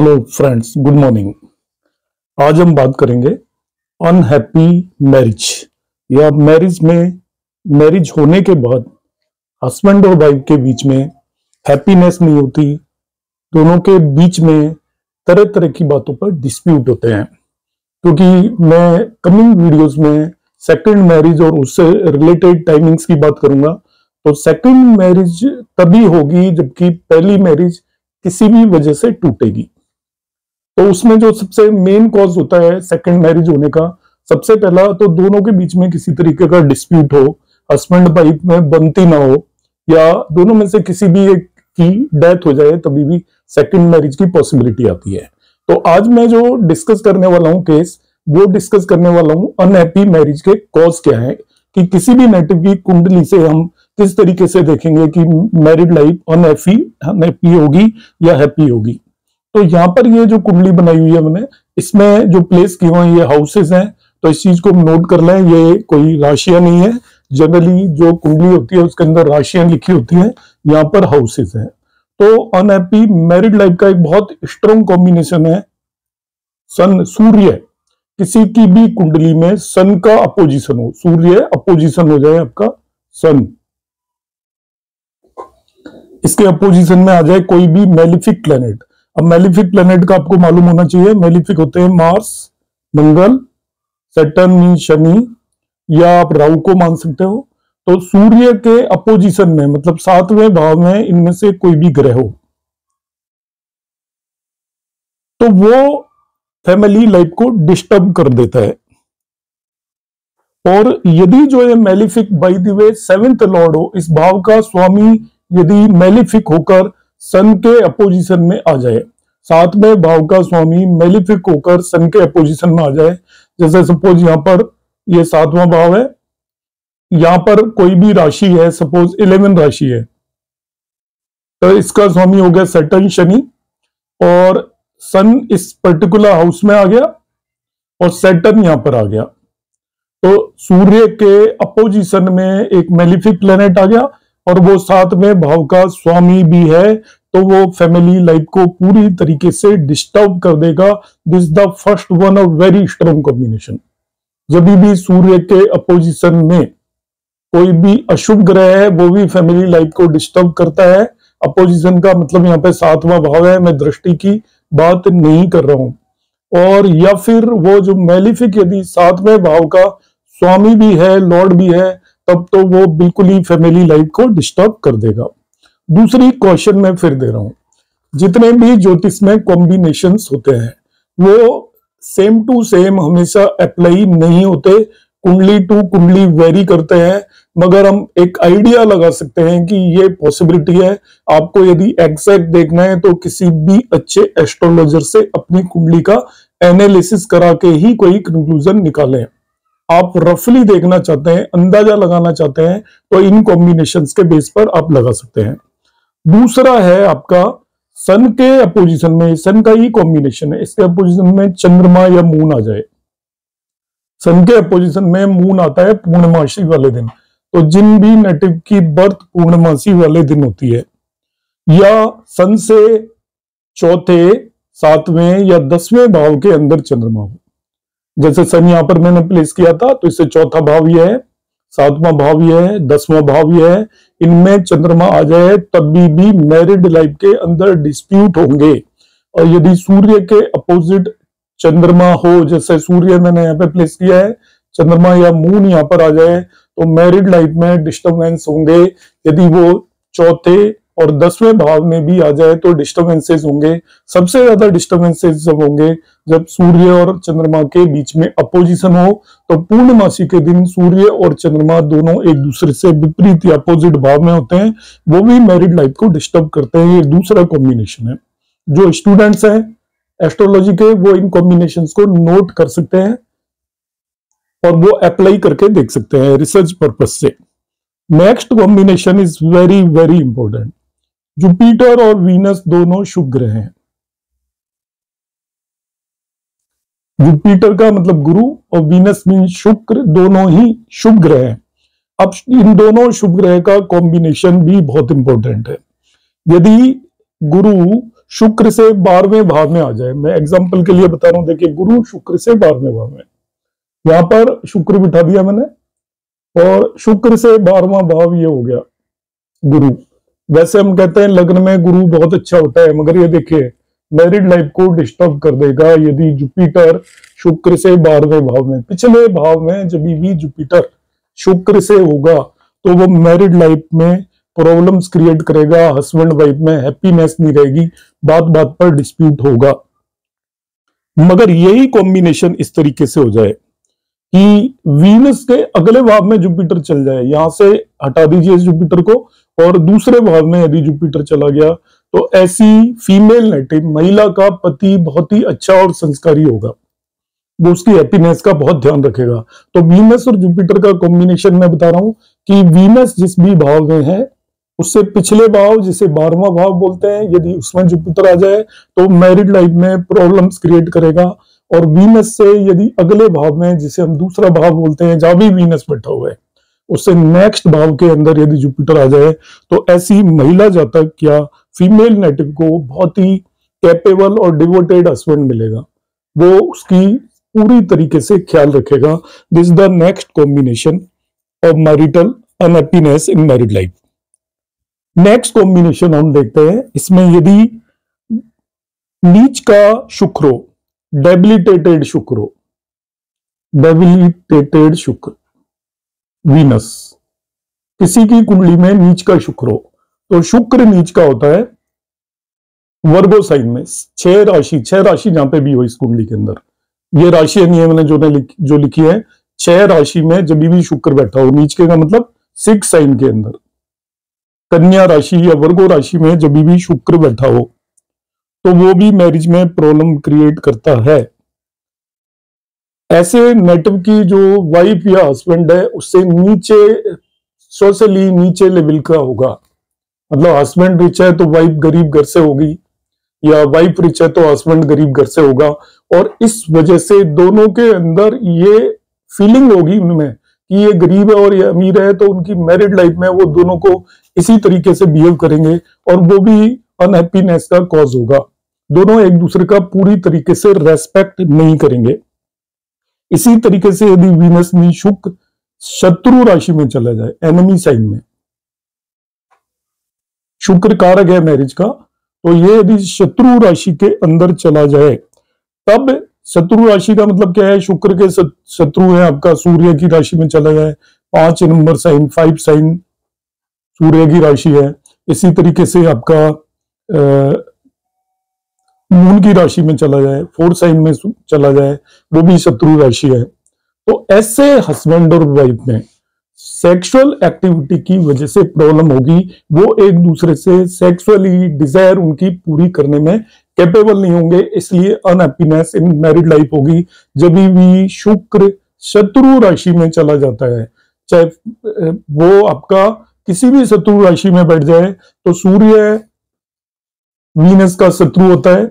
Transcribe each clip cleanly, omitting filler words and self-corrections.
Hello friends, good morning. आज हम बात करेंगे अनहैप्पी मैरिज या मैरिज होने के बाद हस्बैंड और वाइफ के बीच में हैप्पीनेस नहीं होती। दोनों के बीच में तरह तरह की बातों पर डिस्प्यूट होते हैं। क्योंकि मैं कमिंग वीडियोस में सेकंड मैरिज और उससे रिलेटेड टाइमिंग्स की बात करूंगा। तो सेकंड मैरिज तभी होगी जबकि पहली मैरिज किसी भी वजह से टूटेगी। तो उसमें जो सबसे मेन कॉज होता है सेकंड मैरिज होने का, सबसे पहला तो दोनों के बीच में किसी तरीके का डिस्प्यूट हो, हस्बैंड वाइफ में बनती ना हो, या दोनों में से किसी भी एक की डेथ हो जाए, तभी भी सेकंड मैरिज की पॉसिबिलिटी आती है। तो आज मैं जो डिस्कस करने वाला हूँ केस, वो डिस्कस करने वाला हूँ अनहैप्पी मैरिज के कॉज क्या है, कि किसी भी नेटिव की कुंडली से हम किस तरीके से देखेंगे कि मैरिड लाइफ अनहैप्पी होगी या हैप्पी होगी। तो यहाँ पर ये जो कुंडली बनाई हुई है मैंने, इसमें जो प्लेस किए हुए ये हाउसेस हैं। तो इस चीज को नोट कर लें, ये कोई राशियां नहीं है। जनरली जो कुंडली होती है उसके अंदर राशियां लिखी होती हैं, यहाँ पर हाउसेस हैं। तो अनहैप्पी मैरिड लाइफ का एक बहुत स्ट्रॉन्ग कॉम्बिनेशन है सन सूर्य। किसी की भी कुंडली में सन का अपोजिशन हो, सूर्य अपोजिशन हो जाए आपका सन, इसके अपोजिशन में आ जाए कोई भी मेलिफिक प्लेनेट। अब मेलिफिक प्लेनेट का आपको मालूम होना चाहिए, मेलिफिक होते हैं मार्स, मंगल, सैटर्न शनि, या आप राहु को मान सकते हो। तो सूर्य के अपोजिशन में मतलब सातवें भाव में इनमें से कोई भी ग्रह हो तो वो फैमिली लाइफ को डिस्टर्ब कर देता है। और यदि जो ये malefic by the way seventh Lord हो, इस भाव का स्वामी यदि मेलिफिक होकर सन के अपोजिशन में आ जाए, सातवें भाव का स्वामी मेलिफिक होकर सन के अपोजिशन में आ जाए, जैसे सपोज यहां पर ये सातवां भाव है, यहां पर कोई भी राशि है, सपोज 11 राशि है, तो इसका स्वामी हो गया सैटर्न शनि, और सन इस पर्टिकुलर हाउस में आ गया और सैटर्न यहां पर आ गया। तो सूर्य के अपोजिशन में एक मेलिफिक प्लेनेट आ गया और वो सातवें भाव का स्वामी भी है, तो वो फैमिली लाइफ को पूरी तरीके से डिस्टर्ब कर देगा। This the first one of very strong combination. जब भी सूर्य के अपोजिशन में कोई भी अशुभ ग्रह है, वो भी फैमिली लाइफ को डिस्टर्ब करता है। अपोजिशन का मतलब यहाँ पे सातवां भाव है, मैं दृष्टि की बात नहीं कर रहा हूं। और या फिर वो जो मेलिफिक यदि सातवें भाव का स्वामी भी है, लॉर्ड भी है, तब तो वो बिल्कुल ही फैमिली लाइफ को डिस्टर्ब कर देगा। दूसरी क्वेश्चन मैं फिर दे रहा हूं, जितने भी ज्योतिष में कॉम्बिनेशंस होते हैं वो सेम टू सेम हमेशा अप्लाई नहीं होते, कुंडली टू कुंडली वेरी करते हैं। मगर हम एक आइडिया लगा सकते हैं कि ये पॉसिबिलिटी है। आपको यदि एग्जैक्ट देखना है तो किसी भी अच्छे एस्ट्रोलॉजर से अपनी कुंडली का एनालिसिस करा के ही कोई कंक्लूजन निकालें। आप रफली देखना चाहते हैं, अंदाजा लगाना चाहते हैं, तो इन कॉम्बिनेशंस के बेस पर आप लगा सकते हैं। दूसरा है आपका सन के अपोजिशन में, सन का ही कॉम्बिनेशन है, इसके अपोजिशन में चंद्रमा या मून आ जाए। सन के अपोजिशन में मून आता है पूर्णमासी वाले दिन। तो जिन भी नेटिव की बर्थ पूर्णमासी वाले दिन होती है, या सन से चौथे, सातवें या 10वें भाव के अंदर चंद्रमा हो, जैसे सन यहां पर मैंने प्लेस किया था, तो इससे चौथा भाव यह है, सातवां भाव यह है, 10वां भाव यह है, इनमें चंद्रमा आ जाए तभी भी मैरिड लाइफ के अंदर डिस्प्यूट होंगे। और यदि सूर्य के अपोजिट चंद्रमा हो, जैसे सूर्य मैंने यहाँ पे प्लेस किया है, चंद्रमा या मून यहाँ पर आ जाए, तो मैरिड लाइफ में डिस्टर्बेंस होंगे। यदि वो चौथे और 10वें भाव में भी आ जाए तो डिस्टर्बेंसेस होंगे। सबसे ज्यादा डिस्टर्बेंसेस जब होंगे जब सूर्य और चंद्रमा के बीच में अपोजिशन हो। तो पूर्णमासी के दिन सूर्य और चंद्रमा दोनों एक दूसरे से विपरीत या अपोजिट भाव में होते हैं, वो भी मैरिड लाइफ को डिस्टर्ब करते हैं। ये दूसरा कॉम्बिनेशन है। जो स्टूडेंट्स हैं एस्ट्रोलॉजी के, वो इन कॉम्बिनेशंस को नोट कर सकते हैं और वो अप्लाई करके देख सकते हैं रिसर्च पर्पज से। Next combination is very very important. Jupiter और वीनस दोनों शुभ ग्रह हैं। जुपिटर का मतलब गुरु और वीनस मीन शुक्र, दोनों ही शुभ ग्रह हैं। अब इन दोनों शुभ ग्रह का कॉम्बिनेशन भी बहुत इंपॉर्टेंट है। यदि गुरु शुक्र से 12वें भाव में आ जाए। मैं एग्जाम्पल के लिए बता रहा हूं, देखिए गुरु शुक्र से 12वें भाव में, यहां पर शुक्र बिठा दिया मैंने, और शुक्र से 12वां भाव ये हो गया गुरु। वैसे हम कहते हैं लग्न में गुरु बहुत अच्छा होता है, मगर ये देखिए मैरिड लाइफ को डिस्टर्ब कर देगा यदि जुपिटर शुक्र से 12वें भाव में, पिछले भाव में जब भी जुपिटर शुक्र से होगा तो वो मैरिड लाइफ में प्रॉब्लम्स क्रिएट करेगा, हस्बैंड वाइफ में हैप्पीनेस नहीं रहेगी, बात बात पर डिस्प्यूट होगा। मगर यही कॉम्बिनेशन इस तरीके से हो जाए कि वीनस के अगले भाव में जुपिटर चल जाए, यहां से हटा दीजिए इस जुपिटर को, और दूसरे भाव में यदि जुपिटर चला गया तो ऐसी फीमेल नेटिव महिला का पति बहुत ही अच्छा और संस्कारी होगा, वो उसकी हैप्पीनेस का बहुत ध्यान रखेगा। तो वीनस और जुपिटर का कॉम्बिनेशन मैं बता रहा हूं कि वीनस जिस भी भाव में है उससे पिछले भाव जिसे 12वां भाव बोलते हैं, यदि उसमें जुपिटर आ जाए तो मैरिड लाइफ में प्रॉब्लम्स क्रिएट करेगा। और वीनस से यदि अगले भाव में जिसे हम दूसरा भाव बोलते हैं, जहां भी वीनस बैठा हुआ है, उससे नेक्स्ट भाव के अंदर यदि जुपिटर आ जाए तो ऐसी महिला जातक या फीमेल नेटिव को बहुत ही कैपेबल और डिवोटेड हस्बैंड मिलेगा, वो उसकी पूरी तरीके से ख्याल रखेगा। This is the next combination of marital unhappiness in married life. Next combination हम देखते हैं, इसमें यदि नीच का शुक्र हो, डेबिलिटेटेड शुक्र हो, डेबिलिटेटेड शुक्र वीनस, किसी की कुंडली में नीच का शुक्र हो, तो शुक्र नीच का होता है वर्गो साइन में, 6 राशि जहां पे भी हो इस कुंडली के अंदर, ये राशि नहीं है मैंने जो लिखी है, 6 राशि में जब भी शुक्र बैठा हो, नीच के का मतलब 6 साइन के अंदर, कन्या राशि या वर्गो राशि में जब भी शुक्र बैठा हो तो वो भी मैरिज में प्रॉब्लम क्रिएट करता है। ऐसे नेटिव की जो वाइफ या हस्बैंड है उससे नीचे, सोशली नीचे लेवल का होगा, मतलब हस्बैंड रिच है तो वाइफ गरीब घर से होगी, या वाइफ रिच है तो हस्बैंड गरीब घर से होगा, और इस वजह से दोनों के अंदर ये फीलिंग होगी उनमें कि ये गरीब है और ये अमीर है, तो उनकी मैरिड लाइफ में वो दोनों को इसी तरीके से बिहेव करेंगे और वो भी अनहैप्पीनेस का कॉज होगा। दोनों एक दूसरे का पूरी तरीके से रेस्पेक्ट नहीं करेंगे। इसी तरीके से यदि वीनस नी शुक्र शत्रु राशि में चला जाए, एनिमी साइन में, शुक्र कारक है मैरिज का, तो ये यदि शत्रु राशि के अंदर चला जाए, तब शत्रु राशि का मतलब क्या है, शुक्र के शत्रु है आपका सूर्य की राशि में चला जाए, 5 नंबर साइन, 5 साइन सूर्य की राशि है। इसी तरीके से आपका मून की राशि में चला जाए, 4 साइन में चला जाए, वो भी शत्रु राशि है। तो ऐसे हस्बैंड और वाइफ में सेक्सुअल एक्टिविटी की वजह से प्रॉब्लम होगी, वो एक दूसरे से सेक्सुअली डिजायर उनकी पूरी करने में कैपेबल नहीं होंगे, इसलिए अनहैप्पीनेस इन मैरिड लाइफ होगी। जब भी शुक्र शत्रु राशि में चला जाता है, चाहे वो आपका किसी भी शत्रु राशि में बैठ जाए, तो सूर्य वीनस का शत्रु होता है,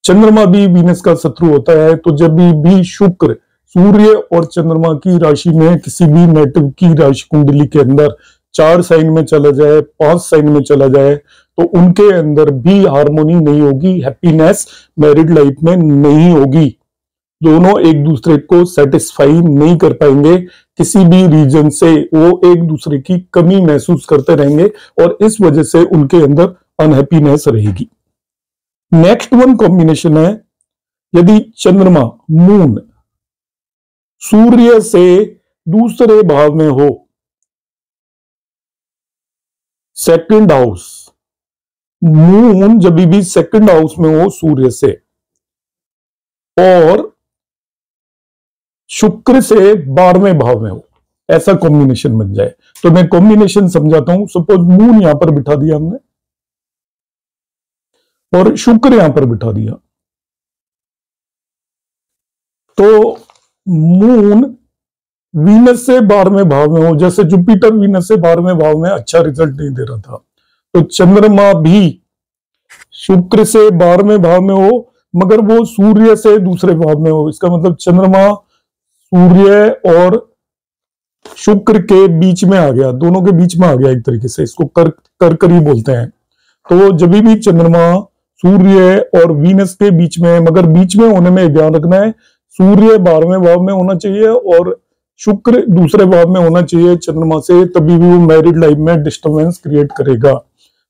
चंद्रमा भी वीनस का शत्रु होता है। तो जब भी शुक्र सूर्य और चंद्रमा की राशि में किसी भी नेटिव की राशि कुंडली के अंदर 4 साइन में चला जाए, 5 साइन में चला जाए, तो उनके अंदर भी हार्मोनी नहीं होगी, हैप्पीनेस मैरिड लाइफ में नहीं होगी, दोनों एक दूसरे को सेटिस्फाई नहीं कर पाएंगे, किसी भी रीजन से वो एक दूसरे की कमी महसूस करते रहेंगे और इस वजह से उनके अंदर अनहैप्पीनेस रहेगी। नेक्स्ट वन कॉम्बिनेशन है, यदि चंद्रमा मून सूर्य से दूसरे भाव में हो, सेकंड हाउस, मून जब भी सेकंड हाउस में हो सूर्य से, और शुक्र से 12वें भाव में हो, ऐसा कॉम्बिनेशन बन जाए। तो मैं कॉम्बिनेशन समझाता हूं। सपोज मून यहां पर बिठा दिया हमने और शुक्र यहां पर बिठा दिया, तो मून वीनस से 12वें भाव में हो, जैसे जुपिटर वीनस से 12वें भाव में अच्छा रिजल्ट नहीं दे रहा था, तो चंद्रमा भी शुक्र से 12वें भाव में हो मगर वो सूर्य से दूसरे भाव में हो। इसका मतलब चंद्रमा सूर्य और शुक्र के बीच में आ गया, दोनों के बीच में आ गया, एक तरीके से इसको कर्करी बोलते हैं। तो जब भी चंद्रमा सूर्य और वीनस के बीच में, मगर बीच में होने में ध्यान रखना है, सूर्य 12वें भाव में होना चाहिए और शुक्र दूसरे भाव में होना चाहिए चंद्रमा से, तभी भी वो मैरिड लाइफ में डिस्टर्बेंस क्रिएट करेगा।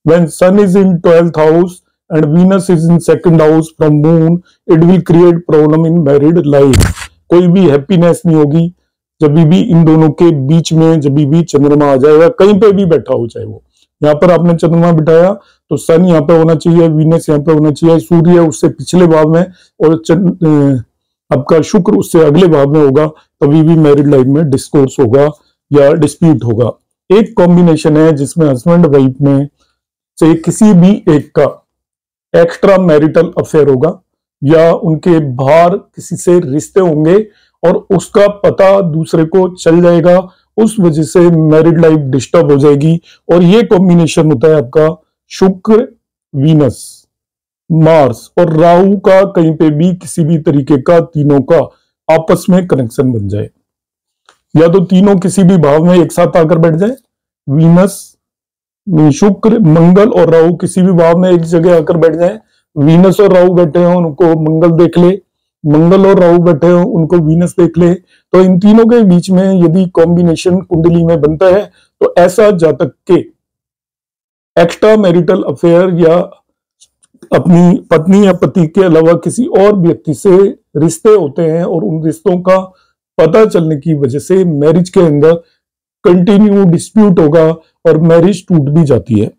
When sun is in 12th house and Venus is in 2nd house from moon, it will create problem in married life. कोई भी हैप्पीनेस नहीं होगी जब भी इन दोनों के बीच में जब भी चंद्रमा आ जाएगा, कहीं पे भी बैठा हो, चाहे वो यहाँ पर आपने चंद्रमा बिठाया तो सन यहाँ पे होना चाहिए, वीनस यहाँ पे होना चाहिए, सूर्य उससे पिछले भाव में और आपका शुक्र उससे अगले भाव में होगा, तभी भी मैरिड लाइफ में डिस्कोर्स होगा या डिस्प्यूट होगा। एक कॉम्बिनेशन है जिसमें हस्बैंड वाइफ में से किसी भी एक का एक्स्ट्रा मैरिटल अफेयर होगा या उनके बाहर किसी से रिश्ते होंगे और उसका पता दूसरे को चल जाएगा, उस वजह से मैरिड लाइफ डिस्टर्ब हो जाएगी। और ये कॉम्बिनेशन होता है आपका शुक्र, वीनस, मार्स और राहु का, कहीं पे भी किसी भी तरीके का तीनों का आपस में कनेक्शन बन जाए, या तो तीनों किसी भी भाव में एक साथ आकर बैठ जाए, वीनस, शुक्र, मंगल और राहु किसी भी भाव में एक जगह आकर बैठ जाए, वीनस और राहु बैठे हो उनको मंगल देख ले, मंगल और राहु बैठे हो उनको वीनस देख ले। तो इन तीनों के बीच में यदि कॉम्बिनेशन कुंडली में बनता है तो ऐसा जातक के एक्स्ट्रा मैरिटल अफेयर या अपनी पत्नी या पति के अलावा किसी और व्यक्ति से रिश्ते होते हैं और उन रिश्तों का पता चलने की वजह से मैरिज के अंदर कंटिन्यू डिस्प्यूट होगा और मैरिज टूट भी जाती है।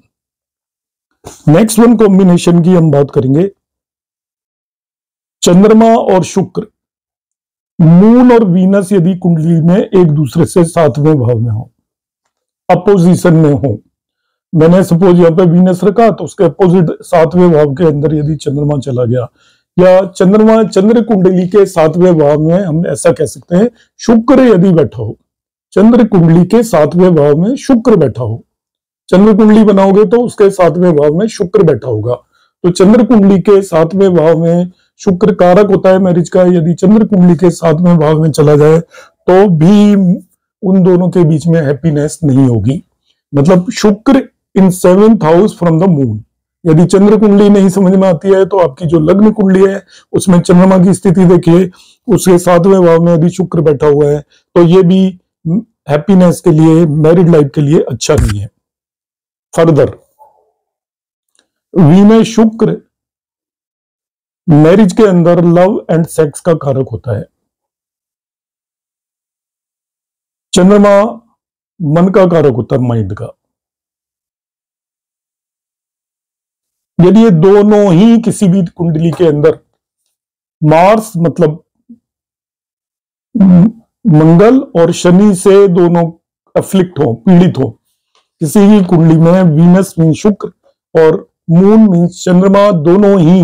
नेक्स्ट वन कॉम्बिनेशन की हम बात करेंगे, चंद्रमा और शुक्र, मून और वीनस यदि कुंडली में एक दूसरे से 7वें भाव में हो, अपोजिशन में हो, मैंने सपोज यहाँ पे वीनस रखा तो उसके अपोजिट 7वें भाव के अंदर यदि चंद्रमा चला गया, या चंद्रमा चंद्र कुंडली के 7वें भाव में, हम ऐसा कह सकते हैं शुक्र यदि बैठा हो, चंद्र कुंडली के 7वें भाव में शुक्र बैठा हो, चंद्र कुंडली बनाओगे तो उसके 7वें भाव में शुक्र बैठा होगा। तो चंद्र कुंडली के 7वें भाव में शुक्र कारक होता है मैरिज का, यदि चंद्र कुंडली के 7वें भाव में चला जाए तो भी उन दोनों के बीच में हैप्पीनेस नहीं होगी। मतलब शुक्र इन 7th house from the moon, यदि चंद्र कुंडली नहीं समझ में आती है तो आपकी जो लग्न कुंडली है उसमें चंद्रमा की स्थिति देखिए, उसके 7वें भाव में यदि शुक्र बैठा हुआ है तो ये भी हैप्पीनेस के लिए, मैरिड लाइफ के लिए अच्छा नहीं है। फर्दर वीनस शुक्र मैरिज के अंदर लव एंड सेक्स का कारक होता है, चंद्रमा मन का कारक होता है, माइंड का। यदि ये दोनों ही किसी भी कुंडली के अंदर मार्स मतलब मंगल और शनि से दोनों अफ्लिक्ट हो, पीड़ित हो, किसी भी कुंडली में वीनस मीन शुक्र और मून मीन चंद्रमा दोनों ही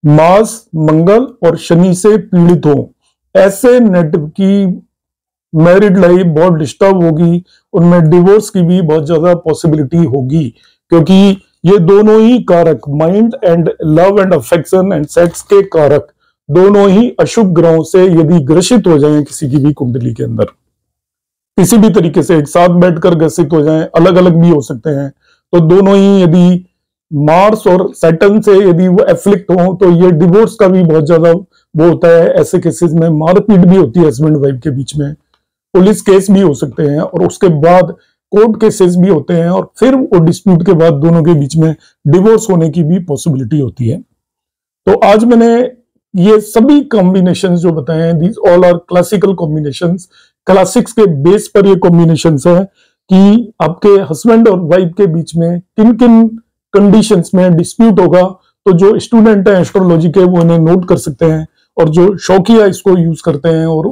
मार्स, मंगल और शनि से पीड़ित हो, ऐसे नेटिव की मैरिड लाइफ बहुत डिस्टर्ब होगी, उनमें डिवोर्स की भी बहुत ज्यादा पॉसिबिलिटी होगी, क्योंकि ये दोनों ही कारक, mind and love and affection and sex के कारक, दोनों ही अशुभ ग्रहों से यदि ग्रसित हो जाएं किसी की भी कुंडली के अंदर, किसी भी तरीके से एक साथ बैठकर ग्रसित हो जाएं, अलग अलग भी हो सकते हैं, तो दोनों ही यदि मार्स और सैटर्न से यदि वो एफ्लिक्ट हो तो ये डिवोर्स का भी बहुत ज्यादा वो होता है। ऐसे केसेस में मारपीट भी होती है हस्बैंड वाइफ के बीच में, पुलिस केस भी हो सकते हैं और उसके बाद कोर्ट केसेस भी होते हैं और फिर वो डिस्प्यूट के बाद दोनों के बीच में डिवोर्स होने की भी पॉसिबिलिटी होती है। तो आज मैंने ये सभी कॉम्बिनेशंस जो बताए हैं, these all are classical combinations, classics के बेस पर ये कॉम्बिनेशंस है कि आपके हस्बैंड और वाइफ के बीच में किन किन कंडीशंस में डिस्प्यूट होगा। तो जो स्टूडेंट है एस्ट्रोलॉजी के वो इन्हें नोट कर सकते हैं, और जो शौकिया इसको यूज करते हैं और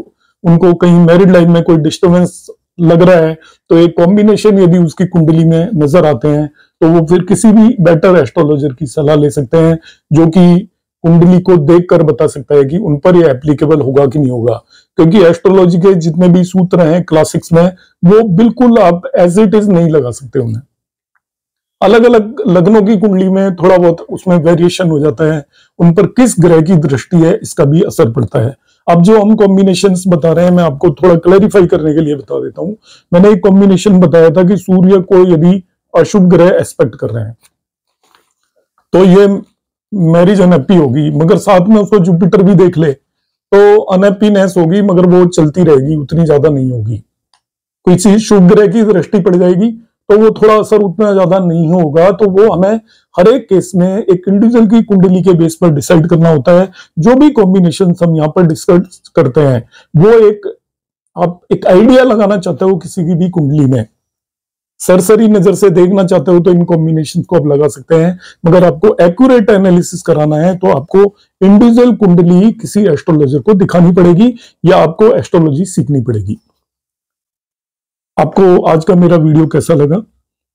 उनको कहीं मैरिड लाइफ में कोई डिस्टर्बेंस लग रहा है तो एक कॉम्बिनेशन यदि उसकी कुंडली में नजर आते हैं तो वो फिर किसी भी बेटर एस्ट्रोलॉजर की सलाह ले सकते हैं, जो कि कुंडली को देखकर बता सकता है कि उन पर ये एप्लीकेबल होगा कि नहीं होगा। क्योंकि एस्ट्रोलॉजी के जितने भी सूत्र हैं क्लासिक्स में, वो बिल्कुल आप एज इट इज नहीं लगा सकते उन्हें। अलग अलग लग्नों की कुंडली में थोड़ा बहुत उसमें वेरिएशन हो जाता है, उन पर किस ग्रह की दृष्टि है इसका भी असर पड़ता है। अब जो हम कॉम्बिनेशंस बता रहे हैं मैं आपको थोड़ा क्लैरिफाई करने के लिए बता देता हूं। मैंने एक कॉम्बिनेशन बताया था कि सूर्य को यदि अशुभ ग्रह एस्पेक्ट कर रहे हैं, तो ये मैरिज अनहैप्पी होगी, मगर साथ में उसको जुपिटर भी देख ले तो अनहैप्पीनेस होगी, मगर वो चलती रहेगी, उतनी ज्यादा नहीं होगी। कोई चीज शुभ ग्रह की दृष्टि पड़ जाएगी तो वो थोड़ा असर उतना ज्यादा नहीं होगा। तो वो हमें हर एक केस में एक इंडिविजुअल की कुंडली के बेस पर डिसाइड करना होता है। जो भी कॉम्बिनेशन हम यहाँ पर डिस्कस करते हैं वो आप एक आइडिया लगाना चाहते हो किसी की भी कुंडली में, सरसरी नजर से देखना चाहते हो तो इन कॉम्बिनेशन को आप लगा सकते हैं। मगर आपको एक्यूरेट एनालिसिस कराना है तो आपको इंडिविजुअल कुंडली किसी एस्ट्रोलॉजर को दिखानी पड़ेगी या आपको एस्ट्रोलॉजी सीखनी पड़ेगी। आपको आज का मेरा वीडियो कैसा लगा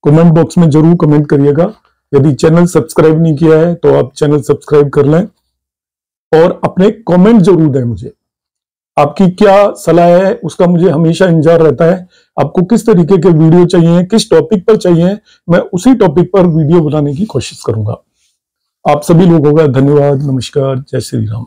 कमेंट बॉक्स में जरूर कमेंट करिएगा। यदि चैनल सब्सक्राइब नहीं किया है तो आप चैनल सब्सक्राइब कर लें और अपने कमेंट जरूर दें। मुझे आपकी क्या सलाह है उसका मुझे हमेशा इंतजार रहता है। आपको किस तरीके के वीडियो चाहिए, किस टॉपिक पर चाहिए, मैं उसी टॉपिक पर वीडियो बनाने की कोशिश करूंगा। आप सभी लोगों का धन्यवाद। नमस्कार। जय श्री राम।